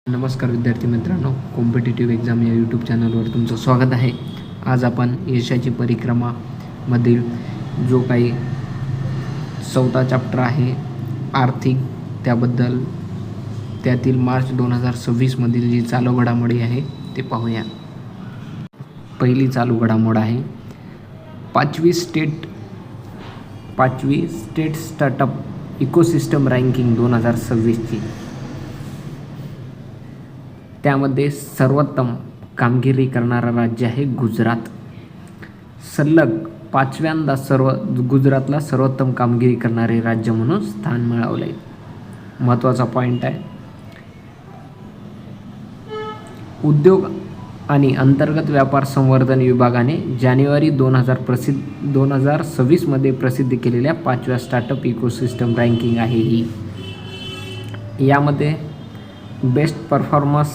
नमस्कार विद्यार्थी मित्रांनो, कॉम्पिटिटिव्ह एक्झाम या यूट्यूब चॅनलवर तुमचं स्वागत आहे. आज आपण यशाची परिक्रमामधील जो काही 4था चॅप्टर आहे आर्थिक, त्यातील मार्च 2026 मधील जी चालू घडामोडी आहे ते पाहूया. पहिली चालू घडामोड आहे पाचवी स्टेट स्टार्टअप इकोसिस्टम रँकिंग 2026ची. त्यामध्ये सर्वोत्तम कामगिरी करणारं राज्य आहे गुजरात. सलग 5व्यांदा गुजरातला सर्वोत्तम कामगिरी करणारे राज्य म्हणून स्थान मिळवले. महत्त्वाचा पॉईंट आहे. उद्योग आणि अंतर्गत व्यापार संवर्धन विभागाने जानेवारी 2026 मध्ये प्रसिद्ध केलेल्या 5व्या स्टार्टअप इकोसिस्टम रँकिंग आहे ही. यामध्ये बेस्ट परफॉर्मन्स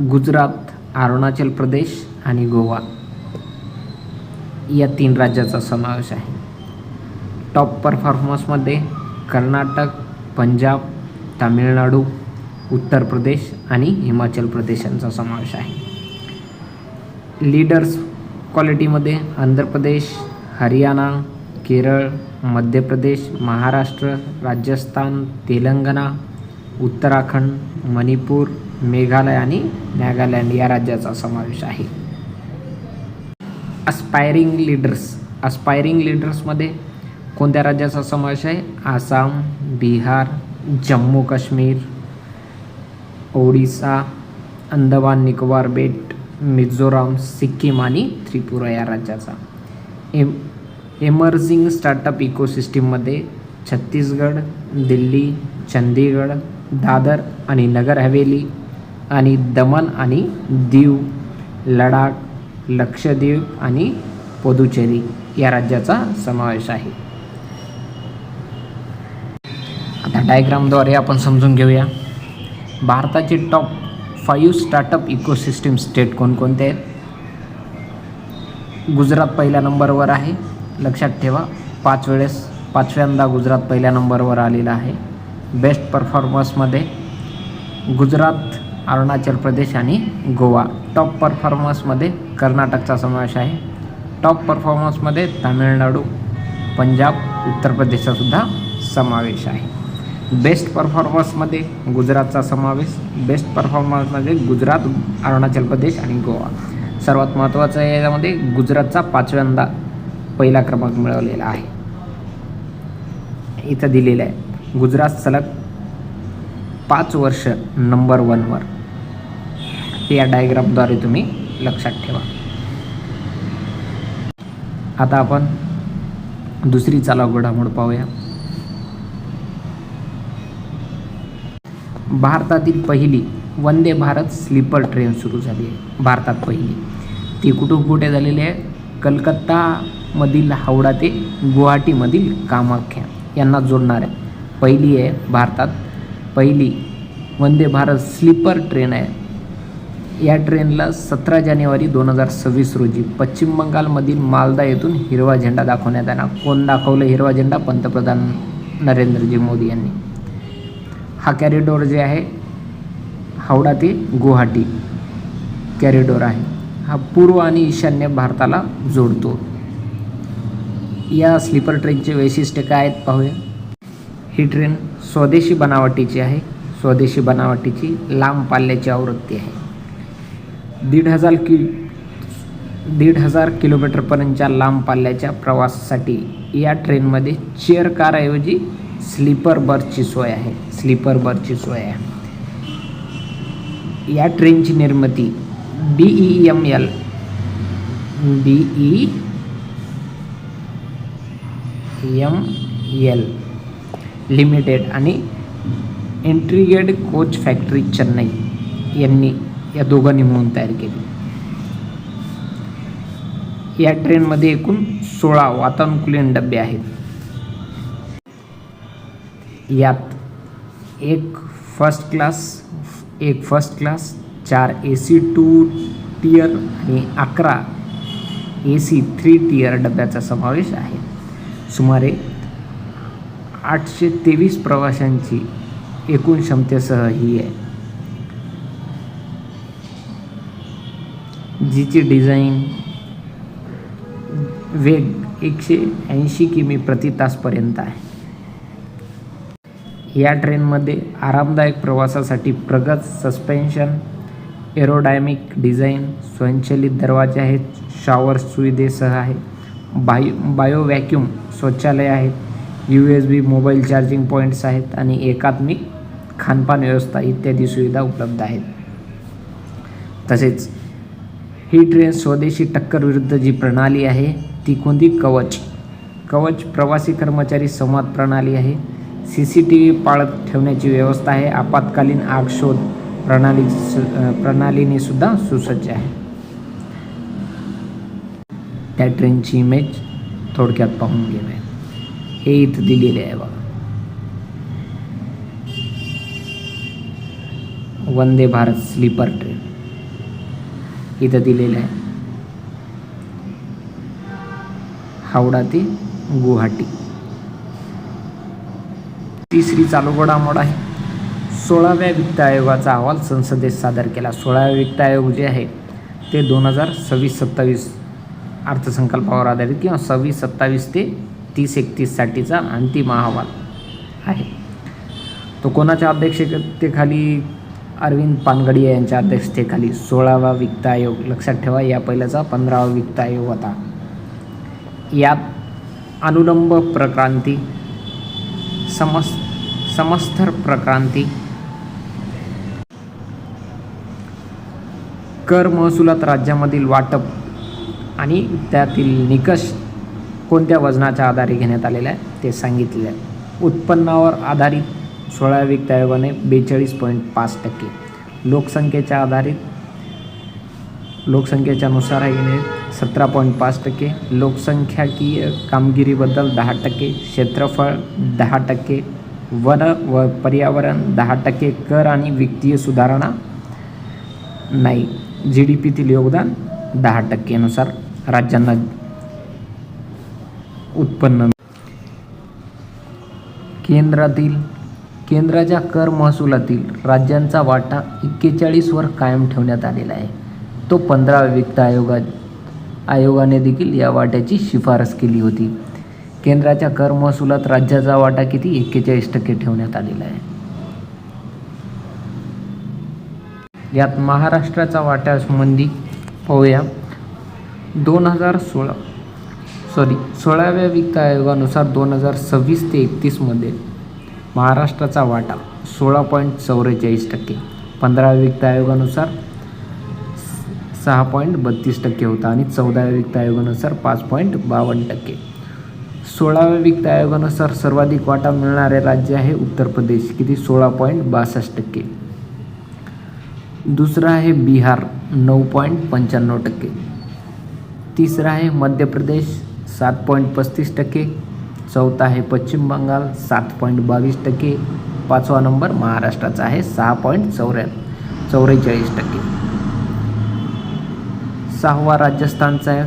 गुजरात, अरुणाचल प्रदेश आणि गोवा या 3 राज्याचा समावेश आहे. टॉप परफॉर्मन्समध्ये कर्नाटक, पंजाब, तामिळनाडू, उत्तर प्रदेश आणि हिमाचल प्रदेश यांचा समावेश आहे. लीडर्स क्वालिटीमध्ये आंध्र प्रदेश, हरियाणा, केरळ, मध्य प्रदेश, महाराष्ट्र, राजस्थान, तेलंगणा, उत्तराखंड, मणिपूर, मेघालय आणि नागालँड या राज्याचा समावेश आहे. अस्पायरिंग लीडर्समध्ये कोणत्या राज्याचा समावेश आहे? आसाम, बिहार, जम्मू काश्मीर, ओडिसा, अंदमान निकोबार बेट, मिझोराम, सिक्कीम आणि त्रिपुरा या राज्याचा. एमर्जिंग स्टार्टअप इकोसिस्टीममध्ये छत्तीसगड, दिल्ली, चंदीगड, दादर आणि नगर हवेली आणि दमन आणि दीव, लडाख, लक्षद्वीप आणि पुदुचेरी या राज्याचा समावेश आहे. आता डायग्रामद्वारे आपण समजून घेऊया. भारताचे टॉप 5 स्टार्टअप इकोसिस्टम स्टेट कोणकोणते आहेत? गुजरात पहिल्या नंबरवर आहे. लक्षात ठेवा, 5व्यांदा गुजरात पहिल्या नंबरवर आलेला आहे. बेस्ट परफॉर्मन्समध्ये गुजरात, अरुणाचल प्रदेश आणि गोवा. टॉप परफॉर्मन्समध्ये कर्नाटकचा समावेश आहे. टॉप परफॉर्मन्समध्ये तामिळनाडू, पंजाब, उत्तर प्रदेशचा सुद्धा समावेश आहे. बेस्ट परफॉर्मन्समध्ये गुजरातचा समावेश. बेस्ट परफॉर्मन्समध्ये गुजरात, अरुणाचल प्रदेश आणि गोवा. सर्वात महत्त्वाचं आहे यामध्ये गुजरातचा 5व्यांदा पहिला क्रमांक मिळवलेला आहे. इथं दिलेलं आहे गुजरात सलग 5 वर्ष नंबर 1वर. या डायग्रामद्वारे तुम्ही लक्षात ठेवा. आता आपण दुसरी चालू घडामोड पाहूया. भारतातील पहिली वंदे भारत स्लीपर ट्रेन सुरू झाली आहे. भारतात पहिली. ती कुठे झालेली आहे? कलकत्तामधील हावडा ते गुवाहाटीमधील कामाख्या यांना जोडणार आहे. पहिली आहे भारतात पहिली वंदे भारत स्लीपर ट्रेन आहे. या ट्रेनला 17 जानेवारी 2026 रोजी पश्चिम बंगालमधील मालदा येथून हिरवा झेंडा दाखवण्यात आला. कोण दाखवलं हिरवा झेंडा? पंतप्रधान नरेंद्रजी मोदी यांनी. हा कॅरिडोर जे आहे हावडा ते गुवाहाटी कॅरिडोर आहे. हा पूर्व आणि ईशान्य भारताला जोडतो. या स्लीपर ट्रेनचे वैशिष्ट्य काय आहेत पाहूया. ही ट्रेन स्वदेशी बनावटीची आहे. स्वदेशी बनावटीची लांब पाल्याची आवृत्ती आहे. 1,500 किलोमीटरपर्यंतच्या लांब पाल्याच्या प्रवासासाठी या ट्रेनमध्ये चेअर कारऐवजी स्लीपर बर्थची सोय आहे. या ट्रेनची निर्मिती BEML लिमिटेड आणि इंटिग्रेटेड कोच फॅक्टरी चेन्नई यांनी या दोघांनी मिळून तयार केली. या ट्रेनमध्ये एकूण 16 वातानुकूलित डबे आहेत. यात एक फर्स्ट क्लास, 4 AC 2 टियर आणि 11 AC 3 टियर डब्याचा समावेश आहे. सुमारे 823 प्रवाशांची एकूण क्षमतेसह ही आहे. जिची डिझाईन वेग 180 किमी प्रति तासपर्यंत आहे. या ट्रेनमध्ये आरामदायक प्रवासासाठी प्रगत सस्पेन्शन, एरोडायनॅमिक डिझाईन, स्वयंचलित दरवाजे आहेत, शॉवर सुविधेसह आहे, बायो व्हॅक्यूम शौचालय आहेत, USB मोबाईल चार्जिंग पॉईंट्स आहेत आणि एकात्मिक खानपान व्यवस्था इत्यादी सुविधा उपलब्ध आहेत. तसेच ही ट्रेन स्वदेशी टक्कर विरुद्ध जी प्रणाली आहे ती कोणती? कवच प्रवासी कर्मचारी संवाद प्रणाली आहे. CCTV पाळत ठेवण्याची व्यवस्था आहे. आपत्कालीन आग शोध प्रणालीने सुद्धा सुसज्ज आहे. त्या ट्रेनची इमेज थोडक्यात पाहून घेऊया. हे इथं दिलेले आहे बघा. वंदे भारत स्लीपर ट्रेन इथं दिलेलं आहे. हावडा ते गुवाहाटी. तिसरी चालू घडामोड आहे. 16व्या वित्त आयोगाचा अहवाल संसदेत सादर केला. 16व्या वित्त आयोग जे आहे ते 2026-27 अर्थसंकल्पावर आधारित किंवा 26-27 ते 30-31 साठीचा अंतिम अहवाल आहे. तो कोणाच्या अध्यक्षतेखाली? अरविंद पानगडिया यांच्या अध्यक्षतेखाली 16वा वित्त आयोग. लक्षात ठेवा, या पहिल्याचा 15वा वित्त आयोग होता. यात अनुलंब प्रक्रांती, समस्तर प्रक्रांती, कर महसुलात राज्यामधील वाटप आणि त्यातील निकष कोणत्या वजनाच्या आधारे घेण्यात आलेला आहे ते सांगितले आहे. उत्पन्नावर आधारित 16व्या वित्त आयोगाने 42.5%, लोकसंख्येच्या नुसार आहे 17.5%, लोकसंख्याकीय कामगिरीबद्दल 10%, क्षेत्रफळ 10%, वन व पर्यावरण 10%, कर आणि वित्तीय सुधारणा नाही, GDPतील योगदान 10% नुसार राज्यांना उत्पन्न. केंद्राच्या कर महसुलातील राज्यांचा वाटा 41 वर कायम ठेवण्यात आलेला आहे. तो 15व्या वित्त आयोगाने देखील या वाट्याची शिफारस केली होती. केंद्राच्या कर महसुलात राज्याचा वाटा किती? 41% ठेवण्यात आलेला आहे. यात महाराष्ट्राचा वाट्यासंबंधी पाहूया. 16व्या वित्त आयोगानुसार 2026 ते 31 मध्ये महाराष्ट्राचा वाटा 16.44%, 15व्या वित्त आयोगानुसार 6.32% होता आणि 14व्या वित्त आयोगानुसार 5.52%. 16व्या वित्त आयोगानुसार सर्वाधिक वाटा मिळणारे राज्य आहे उत्तर प्रदेश, किती? 16.62%. दुसरा आहे बिहार 9.95%. तिसरा आहे मध्य प्रदेश 7.35%. चौथा आहे पश्चिम बंगाल 7.22%. 5वा नंबर महाराष्ट्राचा आहे 6.44%. 6वा राजस्थानचा आहे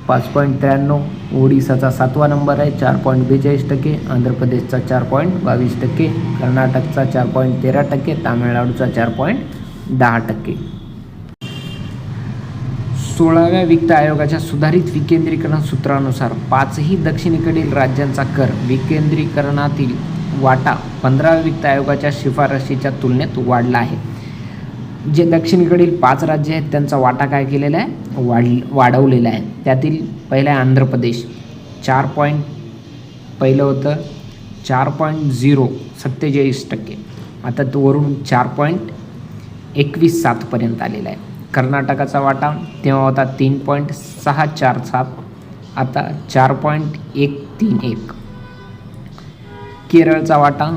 5.93%. ओडिसाचा 7वा नंबर आहे 4.42%. आंध्र प्रदेशचा 4.22%. कर्नाटकचा 4.13%. तामिळनाडूचा 4.10%. 16व्या वित्त आयोगाच्या सुधारित विकेंद्रीकरण सूत्रानुसार 5ही दक्षिणेकडील राज्यांचा कर विकेंद्रीकरणातील वाटा 15व्या वित्त आयोगाच्या शिफारशीच्या तुलनेत वाढला आहे. जे दक्षिणेकडील 5 राज्य आहेत त्यांचा वाटा काय केलेला आहे? वाढवलेला आहे. त्यातील पहिला आहे आंध्र प्रदेश. पहिलं होतं 4.047%. आता तो वरून 4.217 पर्यंत आलेला आहे. कर्नाटकाचा वाटा तेव्हा होता 3.647, आता 4.131. केरळचा वाटा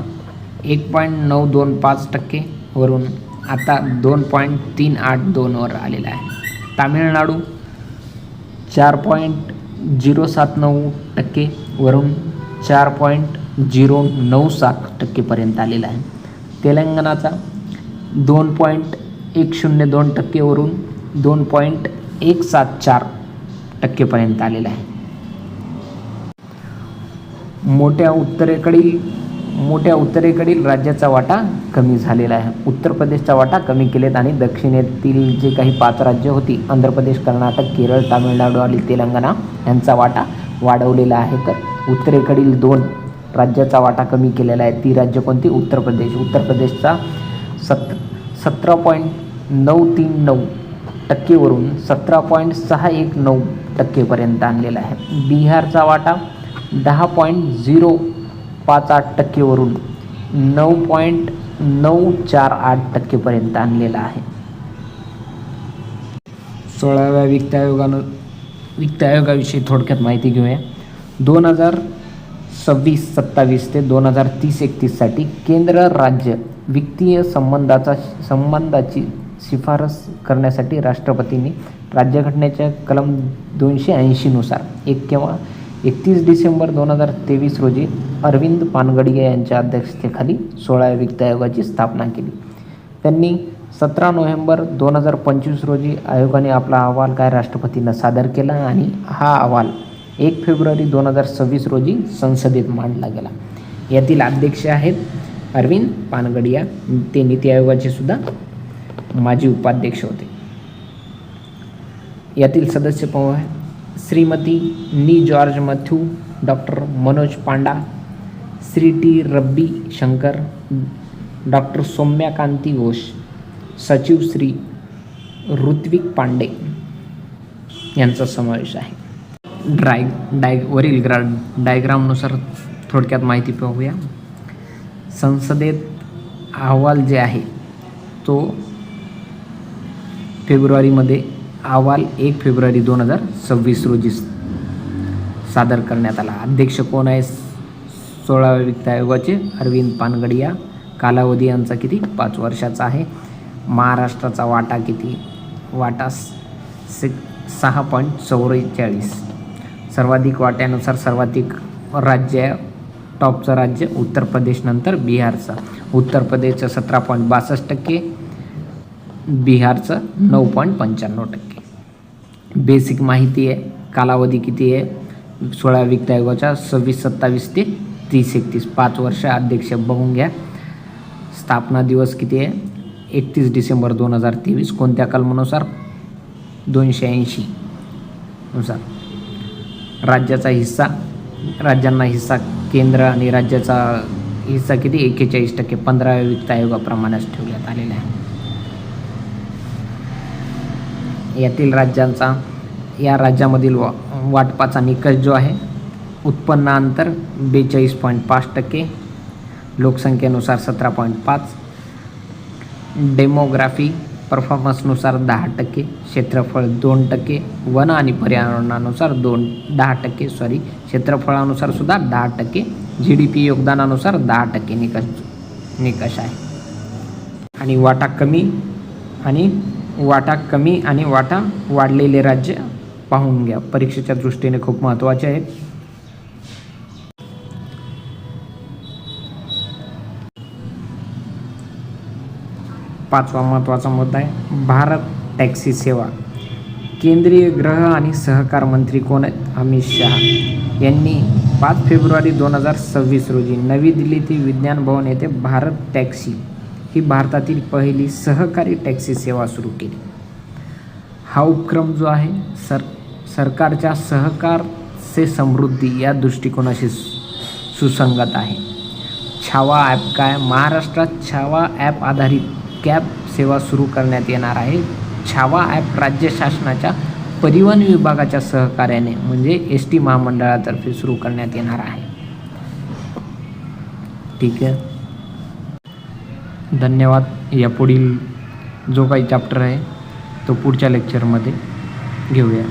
1.925% वरून आता 2.382 वर आलेला आहे. तामिळनाडू 4.079% वरून 4.097% पर्यंत आलेला आहे. तेलंगणाचा 2.102% वरून 2.174% पर्यंत आलेला आहे. मोठ्या उत्तरेकडील मोठ्या उत्तरेकडील राज्याचा वाटा कमी झालेला आहे. उत्तर प्रदेशचा वाटा कमी केलेत आणि दक्षिणेतील जे काही 5 राज्य होती, आंध्र प्रदेश, कर्नाटक, केरळ, तामिळनाडू आणि तेलंगणा यांचा वाटा वाढवलेला आहे. तर उत्तरेकडील 2 राज्याचा वाटा कमी केलेला आहे. ती राज्य कोणती? उत्तर प्रदेश. उत्तर प्रदेशचा 17.939% वरून 17.619% आणलेला आहे. बिहारचा वाटा 10.058% वरून 9.948% आणलेला आहे. 16व्या वित्त आयोगाविषयी थोडक्यात माहिती घेऊया. 2026-27 ते 2030-31 साठी केंद्र राज्य वित्तीय संबंधाची शिफारस करण्यासाठी राष्ट्रपतींनी राज्यघटनेच्या कलम 280 नुसार 31 डिसेंबर 2023 रोजी अरविंद पानगडिया यांच्या अध्यक्षतेखाली 16व्या वित्त आयोगाची स्थापना केली. त्यांनी 17 नोव्हेंबर 2025 रोजी आयोगाने आपला अहवाल राष्ट्रपतींना सादर केला आणि हा अहवाल 1 फेब्रुवारी 2026 रोजी संसदेत मांडला गेला. यातील अध्यक्ष आहेत अरविंद पानगडिया. ते नीती आयोगाचे सुद्धा माजी उपाध्यक्ष होते. यातील सदस्य पाहूया. श्रीमती नी जॉर्ज मथ्यू, डॉक्टर मनोज पांडा, श्री टी रब्बी शंकर, डॉक्टर सौम्या कांती घोष, सचिव श्री ऋत्विक पांडे यांचा समावेश आहे. वरील डायग्रामनुसार थोडक्यात माहिती पाहूया. संसदेत अहवाल जे आहे तो फेब्रुवारीमध्ये अहवाल 1 फेब्रुवारी 2026 रोजी सादर करण्यात आला. अध्यक्ष कोण आहे 16व्या वित्त आयोगाचे? अरविंद पानगडिया. कालावधी यांचा किती? 5 वर्षाचा आहे. महाराष्ट्राचा वाटा किती? वाटा 6.44. सर्वाधिक वाट्यानुसार सर्वाधिक राज्य, टॉपचं राज्य उत्तर प्रदेश, नंतर बिहारचा. उत्तर प्रदेशचं 17.62%, बिहारचं 9.95%. बेसिक माहिती आहे. कालावधी किती आहे 16व्या वित्त आयोगाच्या? 26-27 ते 30-31, 5 वर्ष. अध्यक्ष बघून घ्या. स्थापना दिवस किती आहे? 31 डिसेंबर 2023. कोणत्या कलमानुसार? 280 नुसार. राज्याचा हिस्सा, राज्यांना हिस्सा केंद्र आणि राज्याचा हिस्सा किती? 41%. 15व्या वित्त आयोगाप्रमाणेच ठेवण्यात आलेला आहे. यातील राज्यांचा, या राज्यामधील वाटपाचा निकष जो आहे, उत्पन्नांतर 42.5%, लोकसंख्येनुसार 17.5, डेमोग्राफी परफॉर्मन्सनुसार 10%, क्षेत्रफळ 2%, वन आणि पर्यावरणानुसार 10%, क्षेत्रफळानुसार सुद्धा 10%, GDP योगदानानुसार 10% निकष आहे. आणि वाटा कमी आणि वाटा वाढलेले राज्य पाहून घ्या. परीक्षेच्या दृष्टीने खूप महत्त्वाचे आहेत. पाचवा महत्त्वाचा मुद्दा आहे भारत टॅक्सी सेवा. केंद्रीय गृह आणि सहकार मंत्री कोण आहेत? अमित शहा यांनी 5 फेब्रुवारी 2026 रोजी नवी दिल्लीतील विज्ञान भवन येथे भारत टॅक्सी ही भारतातील पहिली सहकारी टॅक्सी सेवा सुरू केली. हा उपक्रम जो आहे सरकारच्या सहकार से समृद्धी या दृष्टिकोनाशी सुसंगत आहे. छावा ॲप काय? महाराष्ट्रात छावा ॲप आधारित कॅब सेवा सुरू करण्यात येणार आहे. छावा ॲप राज्य शासनाच्या परिवहन विभागाच्या सहकार्याने म्हणजे ST महामंडळातर्फे सुरू करण्यात येणार आहे. ठीक आहे, धन्यवाद. यापुढील जो काही चॅप्टर आहे तो पुढच्या लेक्चरमध्ये घेऊया.